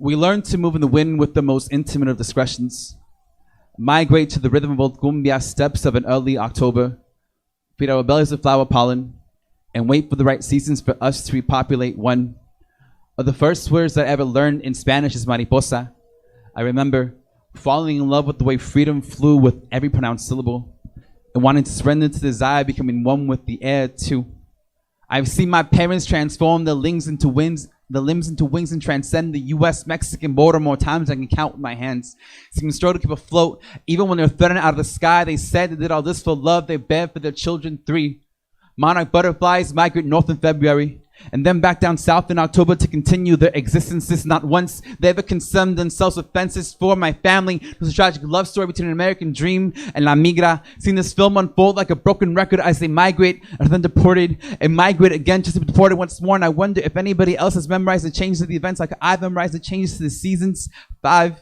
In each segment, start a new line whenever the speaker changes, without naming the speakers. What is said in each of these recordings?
We learn to move in the wind with the most intimate of discretions, migrate to the rhythm of old cumbia steps of an early October, feed our bellies with flower pollen, and wait for the right seasons for us to repopulate. One of the first words that I ever learned in Spanish is mariposa. I remember falling in love with the way freedom flew with every pronounced syllable, and wanting to surrender to desire, becoming one with the air too. I've seen my parents transform the limbs into wings and transcend the U.S.-Mexican border more times than I can count with my hands. Seem to struggle to keep afloat. Even when they're threatened out of the sky, they said they did all this for love they bear for their children. 3. Monarch butterflies migrate north in February and then back down south in October to continue their existences. Not once they ever concerned themselves with fences for my family. It was a tragic love story between an American dream and La Migra. Seeing this film unfold like a broken record as they migrate and then deported and migrate again just to be deported once more. And I wonder if anybody else has memorized the changes to the events like I've memorized the changes to the seasons. 5.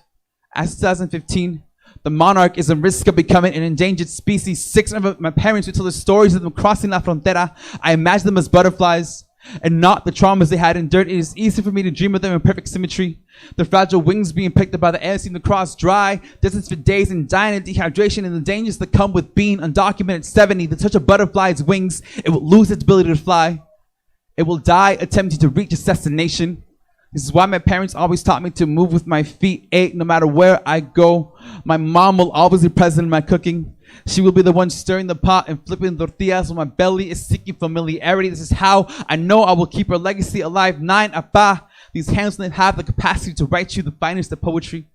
As 2015, the monarch is in risk of becoming an endangered species. 6 of my parents would tell the stories of them crossing La Frontera. I imagine them as butterflies and not the traumas they had endured. It is easy for me to dream of them in perfect symmetry. The fragile wings being picked up by the air seem to cross dry deserts for days and dying of dehydration, and the dangers that come with being undocumented. 70, the touch of butterfly's wings, it will lose its ability to fly. It will die attempting to reach its destination. This is why my parents always taught me to move with my feet. 8, no matter where I go, my mom will always be present in my cooking. She will be the one stirring the pot and flipping tortillas when my belly is seeking familiarity. This is how I know I will keep her legacy alive. 9, apa. These hands will have the capacity to write you the finest of poetry,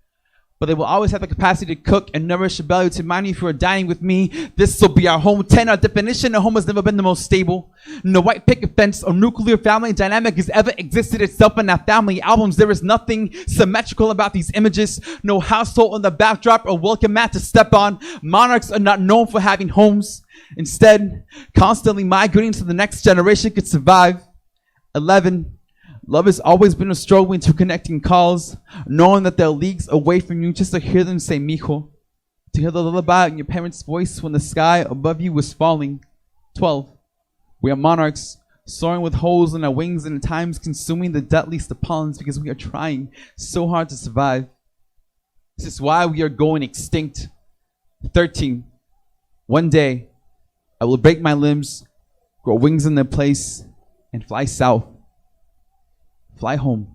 but they will always have the capacity to cook and nourish your belly to remind you if you are dining with me. This will be our home. 10, our definition of home has never been the most stable. No white picket fence or nuclear family dynamic has ever existed itself in our family albums. There is nothing symmetrical about these images. No household on the backdrop or welcome mat to step on. Monarchs are not known for having homes. Instead, constantly migrating so the next generation could survive. 11, love has always been a struggle into connecting calls, knowing that they're leagues away from you just to hear them say mijo, to hear the lullaby in your parents' voice when the sky above you was falling. 12, we are monarchs, soaring with holes in our wings and at times consuming the deadliest of pollens because we are trying so hard to survive. This is why we are going extinct. 13, one day I will break my limbs, grow wings in their place, and fly south. Fly home.